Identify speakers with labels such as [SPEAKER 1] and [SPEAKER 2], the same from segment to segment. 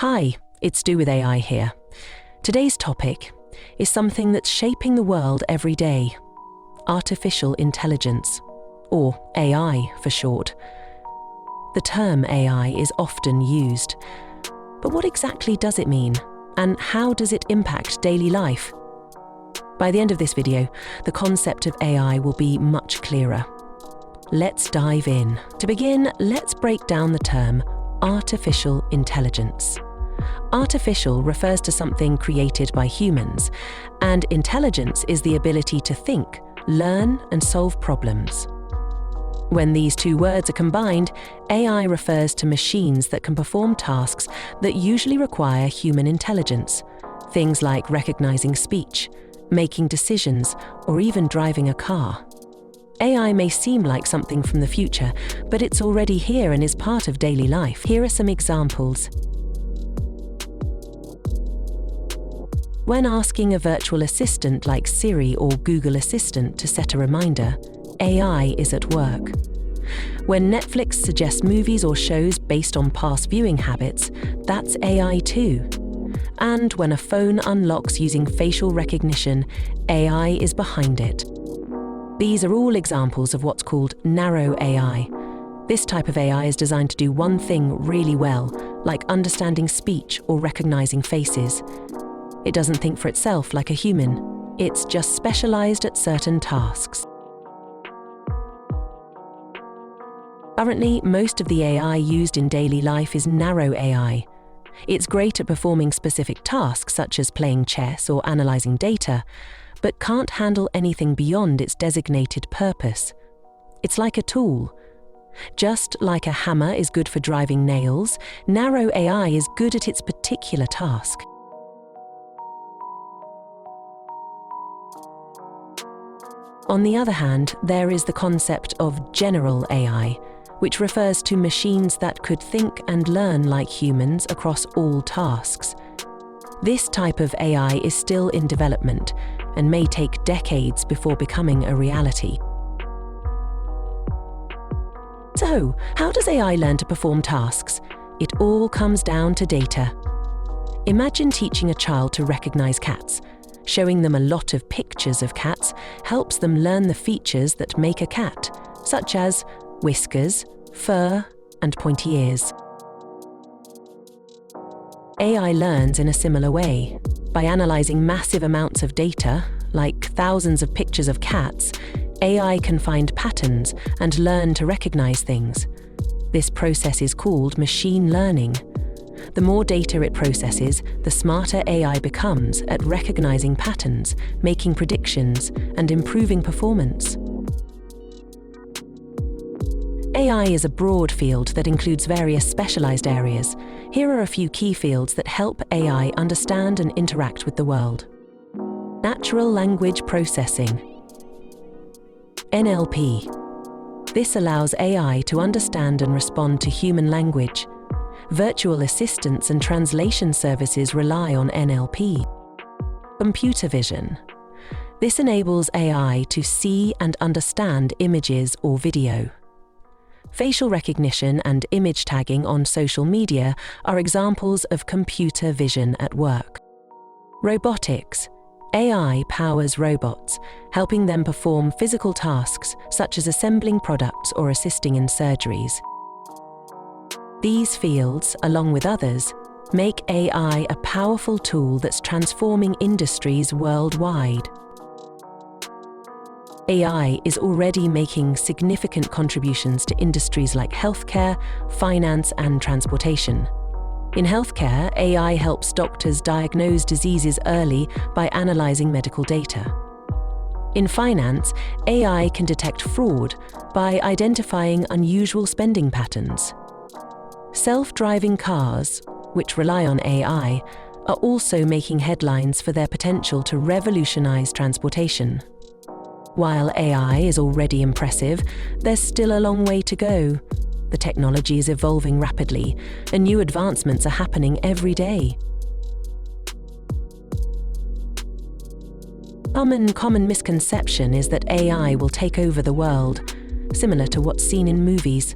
[SPEAKER 1] Hi, it's Do with AI here. Today's topic is something that's shaping the world every day: artificial intelligence, or AI for short. The term AI is often used, but what exactly does it mean, and how does it impact daily life? By the end of this video, the concept of AI will be much clearer. Let's dive in. To begin, let's break down the term artificial intelligence. Artificial refers to something created by humans, and intelligence is the ability to think, learn, and solve problems. When these two words are combined, AI refers to machines that can perform tasks that usually require human intelligence, things like recognizing speech, making decisions, or even driving a car. AI may seem like something from the future, but it's already here and is part of daily life. Here are some examples. When asking a virtual assistant like Siri or Google Assistant to set a reminder, AI is at work. When Netflix suggests movies or shows based on past viewing habits, that's AI too. And when a phone unlocks using facial recognition, AI is behind it. These are all examples of what's called narrow AI. This type of AI is designed to do one thing really well, like understanding speech or recognizing faces. It doesn't think for itself like a human. It's just specialized at certain tasks. Currently, most of the AI used in daily life is narrow AI. It's great at performing specific tasks such as playing chess or analyzing data, but can't handle anything beyond its designated purpose. It's like a tool. Just like a hammer is good for driving nails, narrow AI is good at its particular task. On the other hand, there is the concept of general AI, which refers to machines that could think and learn like humans across all tasks. This type of AI is still in development and may take decades before becoming a reality. So, how does AI learn to perform tasks? It all comes down to data. Imagine teaching a child to recognize cats. Showing them a lot of pictures of cats helps them learn the features that make a cat, such as whiskers, fur, and pointy ears. AI learns in a similar way. By analyzing massive amounts of data, like thousands of pictures of cats, AI can find patterns and learn to recognize things. This process is called machine learning. The more data it processes, the smarter AI becomes at recognizing patterns, making predictions, and improving performance. AI is a broad field that includes various specialized areas. Here are a few key fields that help AI understand and interact with the world. Natural language processing. NLP. This allows AI to understand and respond to human language. Virtual assistants and translation services rely on NLP. Computer vision. This enables AI to see and understand images or video. Facial recognition and image tagging on social media are examples of computer vision at work. Robotics. AI powers robots, helping them perform physical tasks such as assembling products or assisting in surgeries. These fields, along with others, make AI a powerful tool that's transforming industries worldwide. AI is already making significant contributions to industries like healthcare, finance, and transportation. In healthcare, AI helps doctors diagnose diseases early by analyzing medical data. In finance, AI can detect fraud by identifying unusual spending patterns. Self-driving cars, which rely on AI, are also making headlines for their potential to revolutionize transportation. While AI is already impressive, there's still a long way to go. The technology is evolving rapidly, and new advancements are happening every day. Common misconception is that AI will take over the world, similar to what's seen in movies.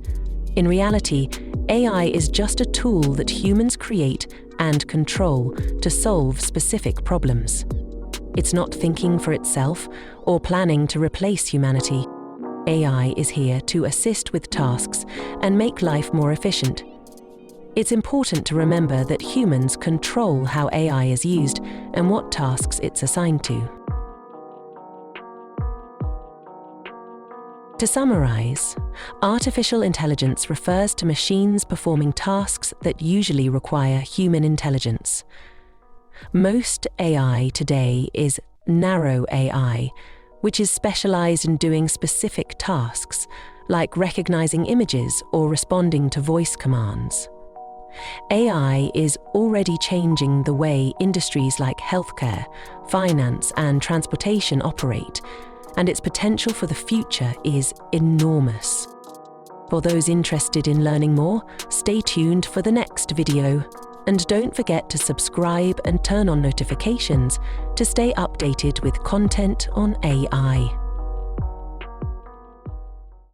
[SPEAKER 1] In reality, AI is just a tool that humans create and control to solve specific problems. It's not thinking for itself or planning to replace humanity. AI is here to assist with tasks and make life more efficient. It's important to remember that humans control how AI is used and what tasks it's assigned to. To summarize, artificial intelligence refers to machines performing tasks that usually require human intelligence. Most AI today is narrow AI, which is specialized in doing specific tasks, like recognizing images or responding to voice commands. AI is already changing the way industries like healthcare, finance, and transportation operate, and its potential for the future is enormous. For those interested in learning more, stay tuned for the next video, and don't forget to subscribe and turn on notifications to stay updated with content on AI.